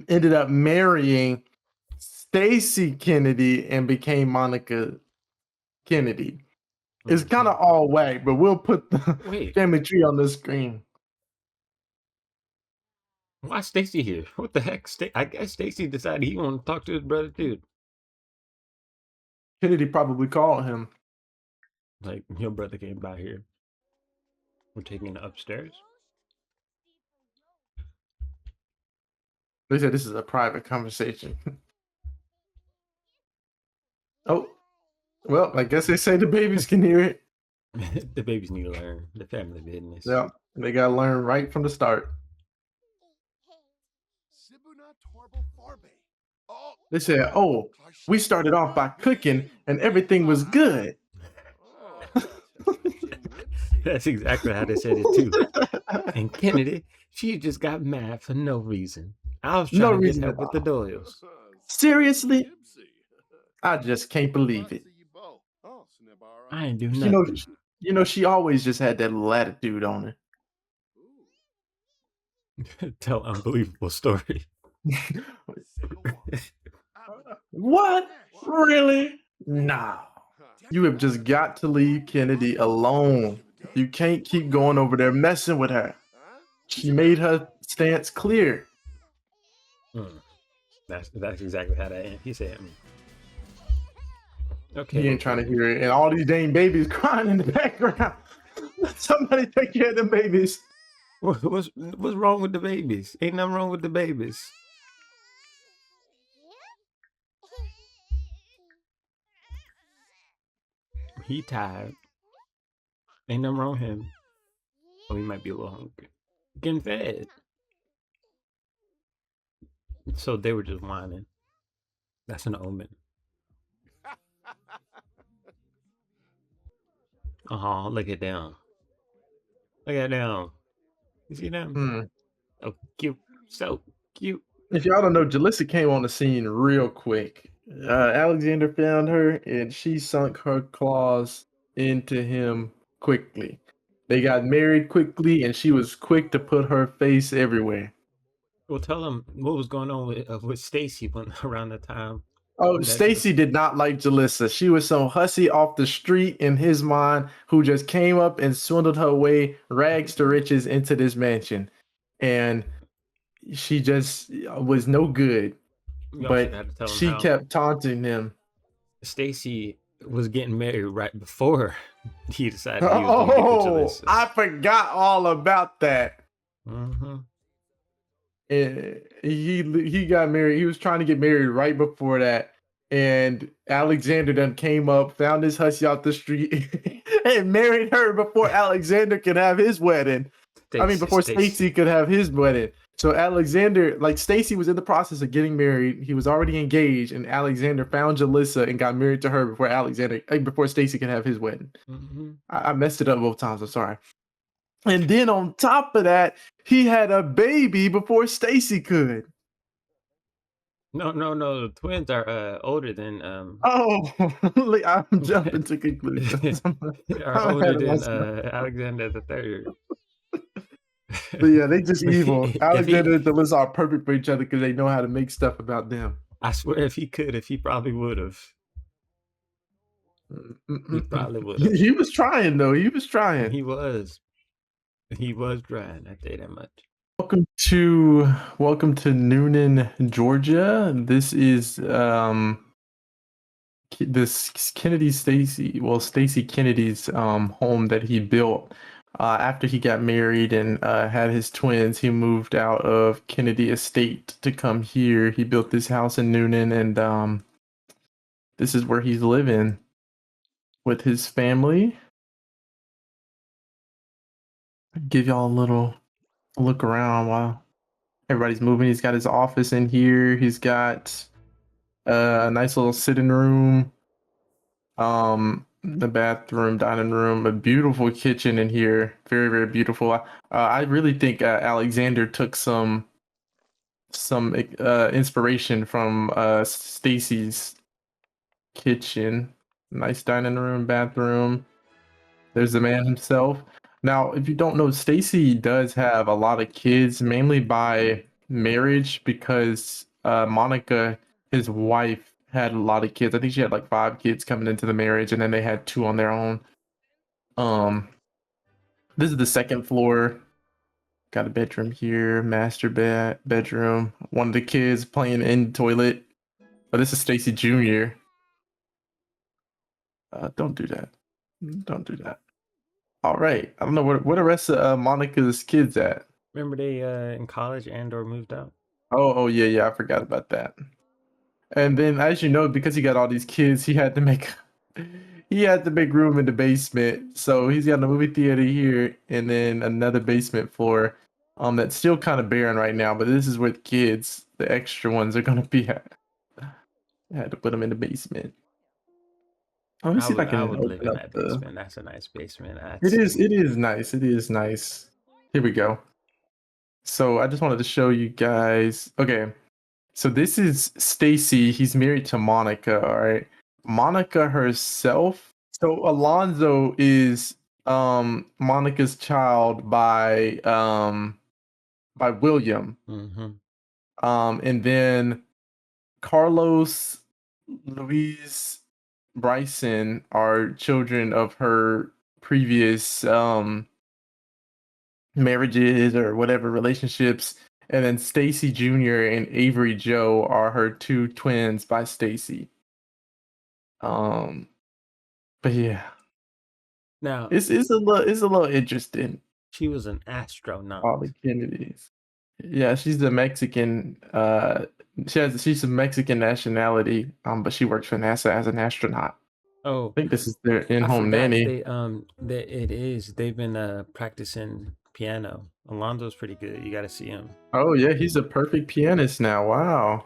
ended up marrying Stacy Kennedy and became Monica Kennedy. It's kind of all whack, but we'll put the family tree on the screen. Why Stacy here? What the heck? I guess Stacy decided he wanted to talk to his brother too. Kennedy probably called him. Like, your brother came by here. We're taking it upstairs. They said this is a private conversation. Oh, well, I guess they say the babies can hear it. The babies need to learn the family business. Yeah, they gotta learn right from the start. They said, oh, we started off by cooking and everything was good. That's exactly how they said it too. And Kennedy, she just got mad for no reason. I was trying to get help with the Doyles. Seriously? I just can't believe it. I ain't do nothing. She always just had that little attitude on her. Tell unbelievable story. What? Really? No. You have just got to leave Kennedy alone. You can't keep going over there messing with her. She made her stance clear. That's exactly how that ended. He said, okay. He ain't trying to hear it. And all these dang babies crying in the background. Somebody take care of them babies. What's wrong with the babies? Ain't nothing wrong with the babies. He tired. Ain't nothing wrong with him. Oh, he might be a little hungry. Getting fed. So they were just whining. That's an omen. Oh, look at them. Look at them. You see them? Oh, cute. So cute. If y'all don't know, Jalissa came on the scene real quick. Alexander found her and she sunk her claws into him quickly. They got married quickly and she was quick to put her face everywhere. Well, tell them what was going on with Stacy when around the time. Oh, Stacy did not like Jalissa. She was some hussy off the street in his mind who just came up and swindled her way rags to riches into this mansion. And she just was no good. But she kept taunting him. Stacy was getting married right before he decided he was going to get with Jalissa. I forgot all about that. Mm-hmm. And he got married. He was trying to get married right before that. And Alexander then came up, found this hussy out the street, and married her before Alexander could have his wedding. Before Stacy could have his wedding. So Alexander, like Stacy was in the process of getting married. He was already engaged, and Alexander found Jalissa and got married to her before Stacy could have his wedding. Mm-hmm. I messed it up both times. I'm sorry. And then on top of that, he had a baby before Stacy could. No. The twins are older than. I'm jumping to conclusions. Are older than Alexander the Third. But yeah, they just evil. Alexander and Jalissa are perfect for each other because they know how to make stuff about them. I swear, if he probably would have. He probably would have. He was trying, though. He was trying. He was trying. I tell you that much. Welcome to Noonan, Georgia. This is Stacy Kennedy's home that he built. After he got married and had his twins, he moved out of Kennedy Estate to come here. He built this house in Noonan, and this is where he's living with his family. I'll give y'all a little look around while everybody's moving. He's got his office in here. He's got a nice little sitting room. The bathroom, dining room, a beautiful kitchen in here. Very, very beautiful. I really think Alexander took some inspiration from Stacy's kitchen. Nice dining room, bathroom. There's the man himself. Now, if you don't know, Stacy does have a lot of kids, mainly by marriage, because Monica, his wife, had a lot of kids. I think she had like 5 kids coming into the marriage, and then they had 2 on their own. This is the second floor. Got a bedroom here, master bedroom. One of the kids playing in the toilet. Oh, this is Stacy Jr. Don't do that. Don't do that. All right. I don't know where the rest of Monica's kids at. Remember they in college and/or moved out? Oh yeah. I forgot about that. And then, as you know, because he got all these kids, he had to make room in the basement. So he's got a movie theater here, and then another basement floor. That's still kind of barren right now, but this is where the kids, the extra ones, are gonna be at. I had to put them in the basement. Let me see if I can would live open in up that basement. That's a nice basement. It is nice. It is nice. Here we go. So I just wanted to show you guys. Okay. So this is Stacy. He's married to Monica, all right? Monica herself. So Alonzo is Monica's child by William. Mm-hmm. And then Carlos Louise Bryson are children of her previous marriages or whatever relationships, and then Stacy Jr. and Avery Joe are her two twins by Stacy. Um, but yeah, Now, it's a little interesting. she was an astronaut. All the Kennedys. Yeah, she's a Mexican. She's a Mexican nationality. But she works for NASA as an astronaut. Oh, I think this is their I in-home forgot nanny. that it is. They've been practicing piano. Alonzo's pretty good. You got to see him. Oh yeah, he's a perfect pianist now. Wow.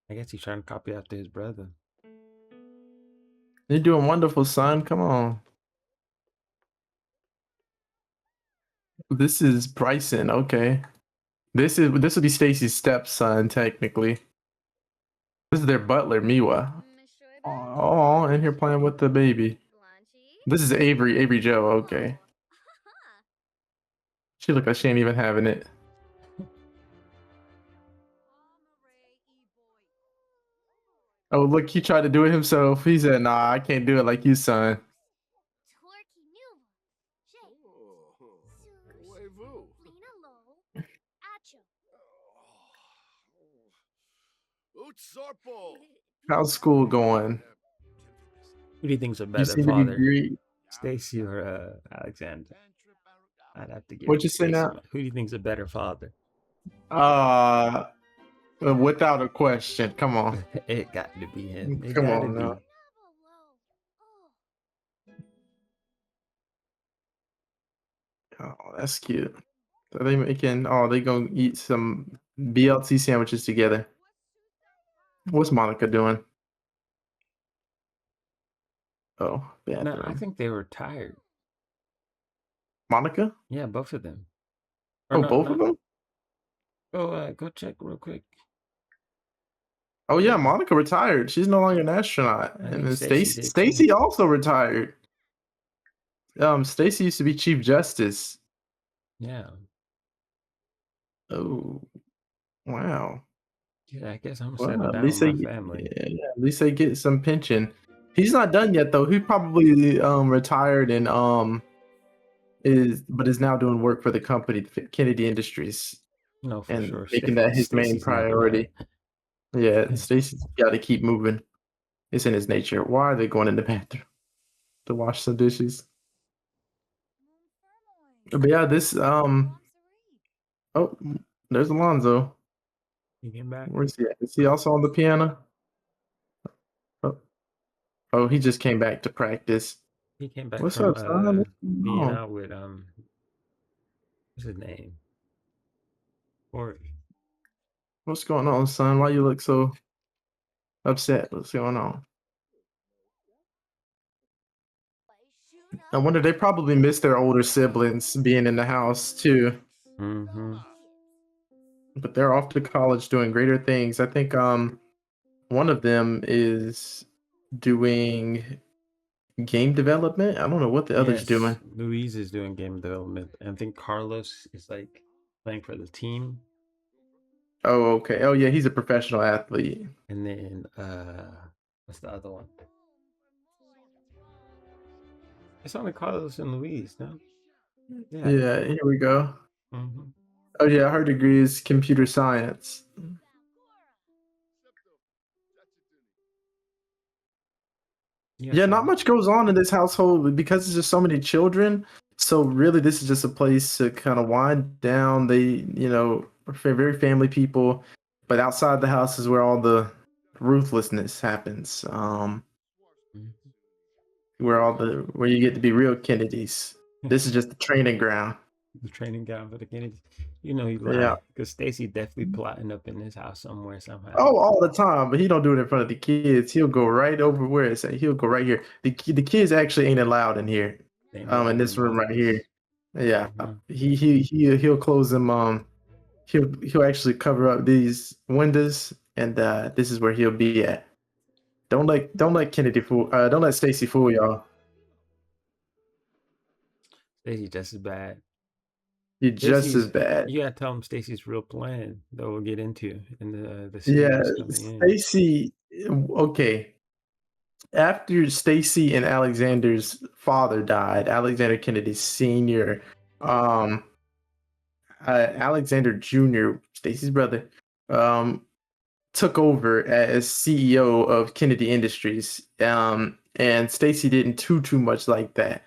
I guess he's trying to copy after his brother. You're doing wonderful, son. Come on. This is Bryson. Okay. This would be Stacy's stepson, technically. This is their butler, Miwa. Oh, in here playing with the baby. This is Avery Joe. Okay. She look like she ain't even having it. Oh, look, he tried to do it himself. He said, nah, I can't do it like you, son. How's school going? Who do you think's a You better seem to be father, great. Stacy or Alexander? I'd have to give What'd you say Stacy. now? Who do you think's a better father? Without a question. Come on. It got to be him. It Come got to on be. now. Oh, that's cute. Are they making? Oh, they gonna eat some BLT sandwiches together. What's Monica doing? Oh, No, I bathroom. think they were tired. Monica? Yeah, both of them. Or Oh, no, both of them? go check real quick. Oh yeah, Yeah. Monica retired. She's no longer an astronaut. I And think then Stacy Stacy did too. Stacy also retired. Stacy used to be Chief Justice. Yeah. Oh, wow. Yeah, I guess I'm gonna Well, settle at down least with they my get, family. yeah, at least they get some pension. He's not done yet though. He probably retired and is now doing work for the company, Kennedy Industries, No, for and sure. making that his main Stacy's never priority. done. Yeah, Stacy's got to keep moving. It's in his nature. Why are they going in the bathroom to wash some dishes? But yeah, this oh, there's Alonzo. You came back? Where's he at? Is he also on the piano? Oh, oh, he just came back to practice. He came back What's from up, son? What's going being on? out with what's his name? Or What's going on, son? Why you look so upset? What's going on? I wonder, they probably miss their older siblings being in the house too. mm-hmm. But they're off to college doing greater things. I think one of them is doing game development. I don't know what the other's doing. Yes, Louise is doing game development. And I think Carlos is like playing for the team. Oh, okay. Oh yeah, he's a professional athlete. And then what's the other one? It's only Carlos and Louise, no? Yeah, here we go. Mm-hmm. Oh yeah, her degree is computer science. Yeah, not much goes on in this household because there's just so many children. So really, this is just a place to kind of wind down. They, are very family people, but outside the house is where all the ruthlessness happens. Where you get to be real Kennedys. This is just the training ground. The training ground for the Kennedys. You know he Yeah. lying because Stacy definitely plotting up in his house somewhere somehow. Oh, all the time, but he don't do it in front of the kids. He'll go right over where it's at. He'll go right here. The kids actually ain't allowed in here. In this room right here. Yeah. He'll close them. He'll actually cover up these windows, and this is where he'll be at. Don't let Kennedy fool. Don't let Stacy fool y'all. Stacy just as bad. You're just as bad. You gotta tell him Stacy's real plan that we'll get into in the Yeah, series coming in. Okay. After Stacy and Alexander's father died, Alexander Kennedy Sr., um, Alexander Jr., Stacy's brother, um, took over as CEO of Kennedy Industries. And Stacy didn't too much like that.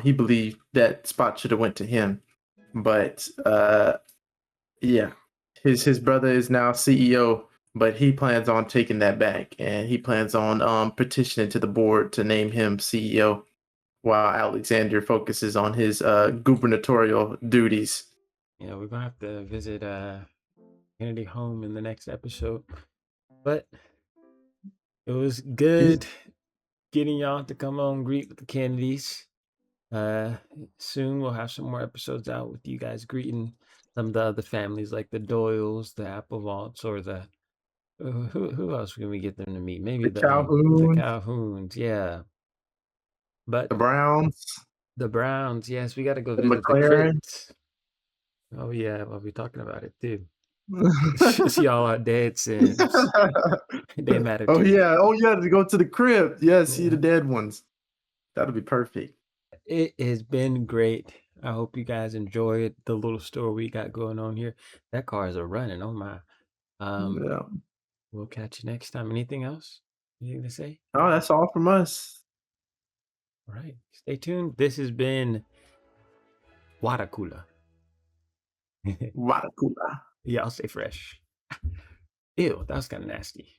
He believed that spot should have went to him. But yeah, his brother is now CEO, but he plans on taking that back, and he plans on petitioning to the board to name him CEO, while Alexander focuses on his gubernatorial duties. Yeah, we're gonna have to visit Kennedy home in the next episode. But it was He's good getting y'all to come on greet with the Kennedys. Soon we'll have some more episodes out with you guys greeting some of the other families like the Doyles, the Applevaults, or the who else can we get them to meet? Maybe the the Calhoun, Calhouns, yeah. But the Browns, the Browns, yes, we got to go the visit the McLaren. crypt. Oh yeah, we'll be talking about it too. See all our dead Sims. They matter Oh too. yeah, to go to the crib. Yeah, see the Yeah. dead ones. That'll be perfect. It has been great. I hope you guys enjoyed the little story we got going on here. That cars are running. Oh my. Yeah. We'll catch you next time. Anything else? Anything to say? Oh, that's all from us. All right. Stay tuned. This has been Watakula. Watakula. Yeah, I'll stay fresh. Ew, that was kind of nasty.